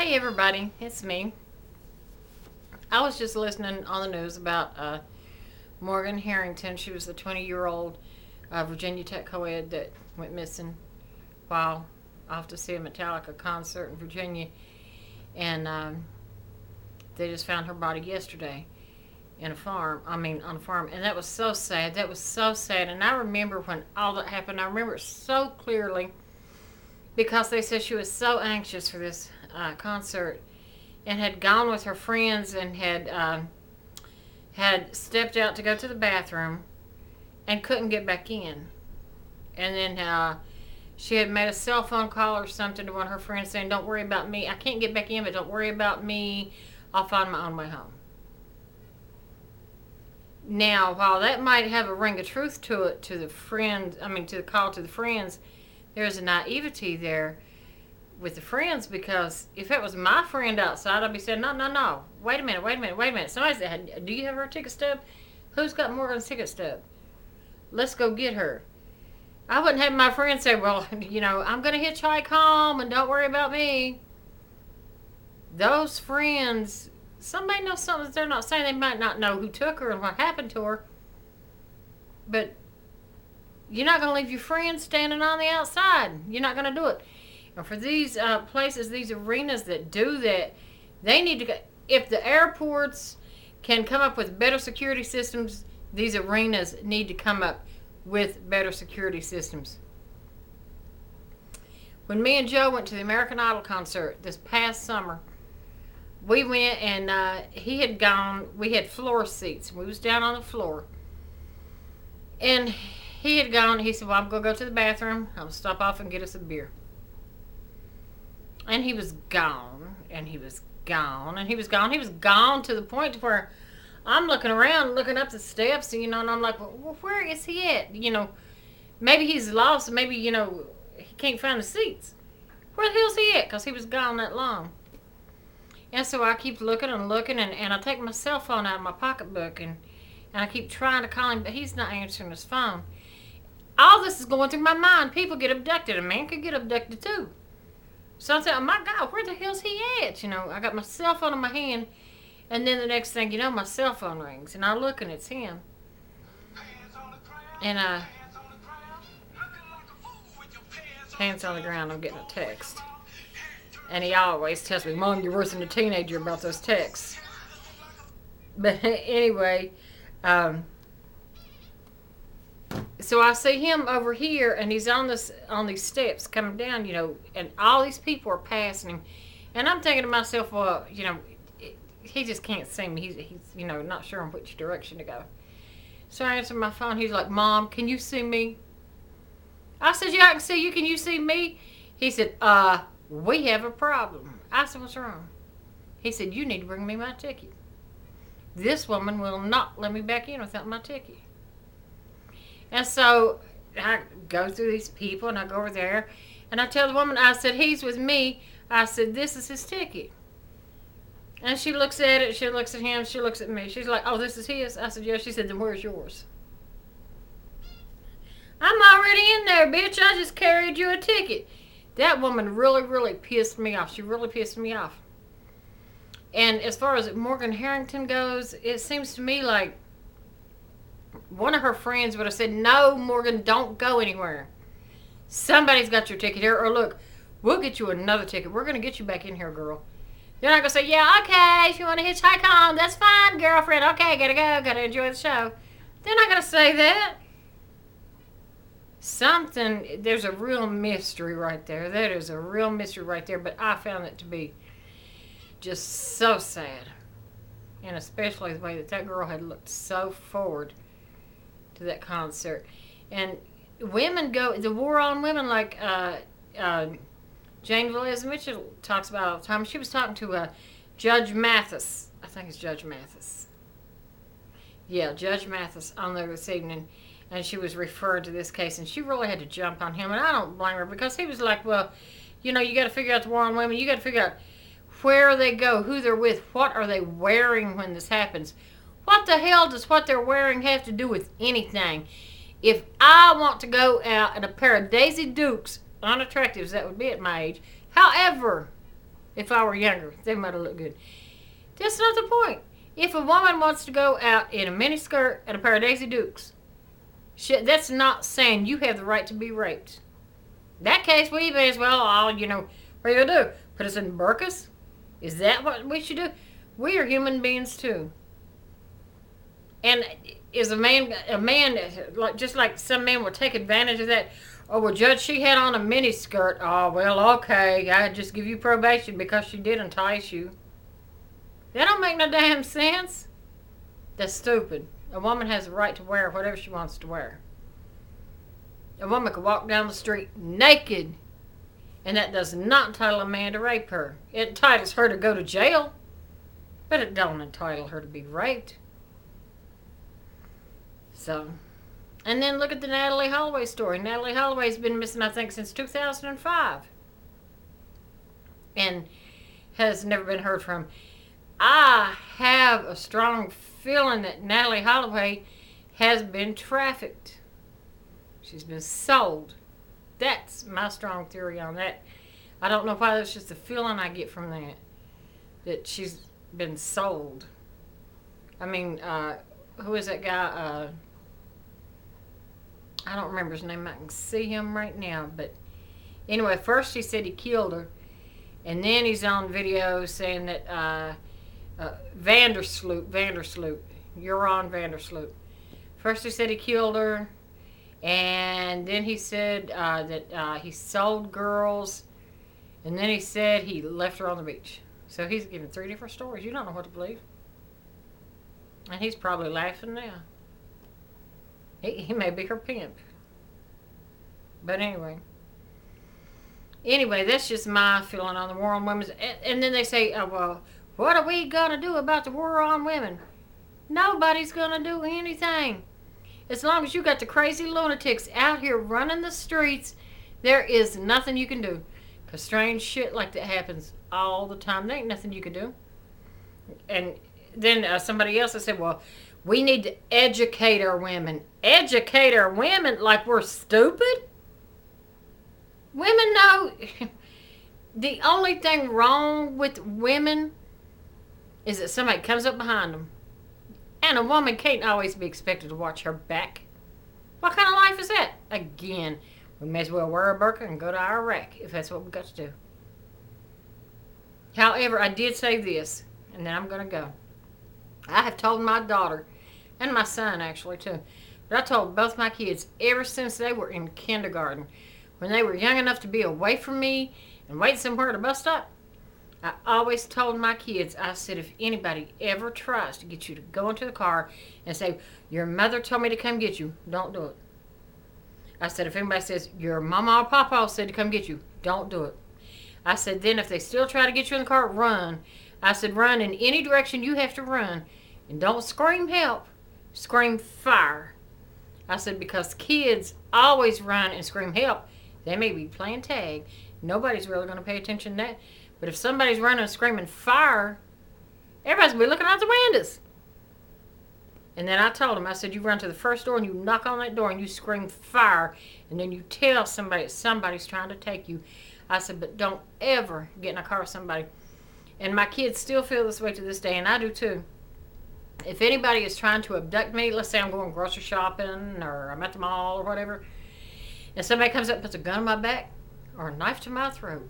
Hey everybody, it's me. I was just listening on the news about Morgan Harrington. She was the 20-year-old Virginia Tech co-ed that went missing while off to see a Metallica concert in Virginia. And they just found her body yesterday on a farm. And that was so sad. That was so sad. And I remember when all that happened. I remember it so clearly because they said she was so anxious for this concert and had gone with her friends and had stepped out to go to the bathroom and couldn't get back in. And then she had made a cell phone call or something to one of her friends saying, "Don't worry about me. I can't get back in, but don't worry about me. I'll find my own way home." Now, while that might have a ring of truth to it, to the call to the friends, there's a naivety there with the friends, because if it was my friend outside, I'd be saying, no, wait a minute. Somebody said, "Do you have her ticket stub? Who's got Morgan's ticket stub? Let's go get her." I wouldn't have my friend say, "Well, I'm going to hitchhike home and don't worry about me." Those friends, somebody knows something that they're not saying. They might not know who took her and what happened to her, but you're not going to leave your friends standing on the outside. You're not going to do it. And for these places, these arenas that do that, they need to go. If the airports can come up with better security systems, these arenas need to come up with better security systems. When me and Joe went to the American Idol concert this past summer, we went and he had gone. We had floor seats. We was down on the floor, and he had gone. He said, "Well, I'm gonna go to the bathroom. I'll stop off and get us a beer." And he was gone, and he was gone, and he was gone. He was gone to the point where I'm looking around, looking up the steps, and I'm like, "Well, where is he at?" Maybe he's lost. Maybe, he can't find the seats. Where the hell's he at? Because he was gone that long. And so I keep looking and looking, and I take my cell phone out of my pocketbook, and I keep trying to call him, but he's not answering his phone. All this is going through my mind. People get abducted. A man could get abducted too. So I'm saying, "Oh my God, where the hell's he at?" I got my cell phone in my hand, and then the next thing you know, my cell phone rings, and I look, and it's him. And hands on the ground, I'm getting a text. And he always tells me, "Mom, you're worse than a teenager about those texts." But anyway, so I see him over here, and he's on these steps coming down, and all these people are passing him. And I'm thinking to myself, well, he just can't see me. He's not sure in which direction to go. So I answer my phone. He's like, "Mom, can you see me?" I said, "Yeah, I can see you. Can you see me?" He said, "We have a problem." I said, "What's wrong?" He said, "You need to bring me my ticket. This woman will not let me back in without my ticket." And so I go through these people, and I go over there, and I tell the woman, I said, "He's with me." I said, "This is his ticket." And she looks at it, she looks at him, she looks at me. She's like, "Oh, this is his?" I said, "Yeah." She said, "Then where's yours?" "I'm already in there, bitch. I just carried you a ticket." That woman really, really pissed me off. She really pissed me off. And as far as Morgan Harrington goes, it seems to me like one of her friends would have said, "No, Morgan, don't go anywhere. Somebody's got your ticket here. Or look, we'll get you another ticket. We're going to get you back in here, girl." They're not going to say, "Yeah, okay, if you want to hitchhike home, that's fine, girlfriend. Okay, gotta go. Gotta enjoy the show." They're not going to say that. There's a real mystery right there. That is a real mystery right there. But I found it to be just so sad. And especially the way that girl had looked so forward to that concert. And women go, the war on women, like Jane Velez Mitchell talks about all the time. She was talking to Judge Mathis. I think it's Judge Mathis. Yeah, Judge Mathis on there this evening. And she was referred to this case, and she really had to jump on him. And I don't blame her, because he was like, "Well, you got to figure out the war on women. You got to figure out where they go, who they're with, what are they wearing when this happens. What the hell does what they're wearing have to do with anything? If I want to go out in a pair of Daisy Dukes, unattractive as that would be at my age, however, If I were younger, they might have looked good. That's not the point. If a woman wants to go out in a miniskirt and a pair of Daisy Dukes, shit, that's not saying you have the right to be raped. In that case, we may as well all, what are you going to do? Put us in burqas? Is that what we should do? We are human beings too. And is a man, like just like some men will take advantage of that? Oh, well, Judge, she had on a miniskirt. Oh, well, okay. I just give you probation because she did entice you. That don't make no damn sense. That's stupid. A woman has the right to wear whatever she wants to wear. A woman could walk down the street naked, and that does not entitle a man to rape her. It entitles her to go to jail, but it don't entitle her to be raped. So, and then look at the Natalie Holloway story. Natalie Holloway's been missing, I think, since 2005. And has never been heard from. I have a strong feeling that Natalie Holloway has been trafficked. She's been sold. That's my strong theory on that. I don't know why, that's just the feeling I get from that. That she's been sold. I mean, who is that guy? I don't remember his name. I can see him right now. But anyway, first he said he killed her. And then he's on video saying that Vandersloot. You're on Vandersloot. First he said he killed her. And then he said that he sold girls. And then he said he left her on the beach. So he's giving 3 different stories. You don't know what to believe. And he's probably laughing now. He may be her pimp. But anyway, that's just my feeling on the war on women. And then they say, oh, well, what are we going to do about the war on women? Nobody's going to do anything. As long as you got the crazy lunatics out here running the streets, there is nothing you can do. Because strange shit like that happens all the time. There ain't nothing you can do. And then somebody else said, well, we need to educate our women. Educate our women like we're stupid? Women know. The only thing wrong with women is that somebody comes up behind them. And a woman can't always be expected to watch her back. What kind of life is that? Again, we may as well wear a burqa and go to Iraq if that's what we got to do. However, I did say this, and then I'm going to go. I have told my daughter, and my son actually too, but I told both my kids ever since they were in kindergarten, when they were young enough to be away from me and wait somewhere at a bus stop, I always told my kids, I said, if anybody ever tries to get you to go into the car and say, your mother told me to come get you, don't do it. I said, if anybody says, your mama or papa said to come get you, don't do it. I said, then if they still try to get you in the car, run. I said, run in any direction you have to run. And don't scream help. Scream fire. I said, because kids always run and scream help. They may be playing tag. Nobody's really going to pay attention to that. But if somebody's running and screaming fire, everybody's going to be looking out the windows. And then I told them, I said, you run to the first door and you knock on that door and you scream fire. And then you tell somebody somebody's trying to take you. I said, but don't ever get in a car with somebody. And my kids still feel this way to this day, and I do too. If anybody is trying to abduct me, let's say I'm going grocery shopping or I'm at the mall or whatever, and somebody comes up and puts a gun in my back or a knife to my throat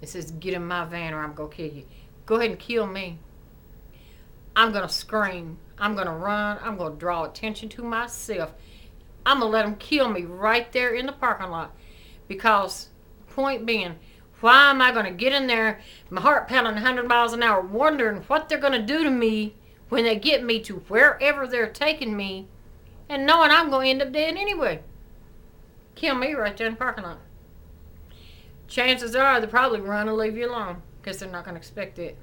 and says, get in my van or I'm going to kill you. Go ahead and kill me. I'm going to scream. I'm going to run. I'm going to draw attention to myself. I'm going to let them kill me right there in the parking lot. Because, point being, why am I going to get in there, my heart pounding 100 miles an hour, wondering what they're going to do to me when they get me to wherever they're taking me, and knowing I'm going to end up dead anyway? Kill me right there in the parking lot. Chances are they'll probably run and leave you alone because they're not going to expect it.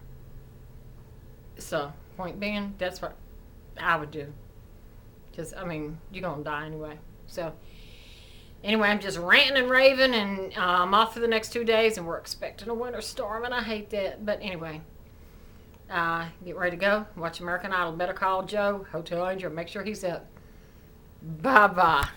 So, point being, that's what I would do. Because, I mean, you're going to die anyway. So, anyway, I'm just ranting and raving, and I'm off for the next 2 days, and we're expecting a winter storm, and I hate that. But anyway, get ready to go. Watch American Idol. Better call Joe, Hotel Angel. Make sure he's up. Bye-bye.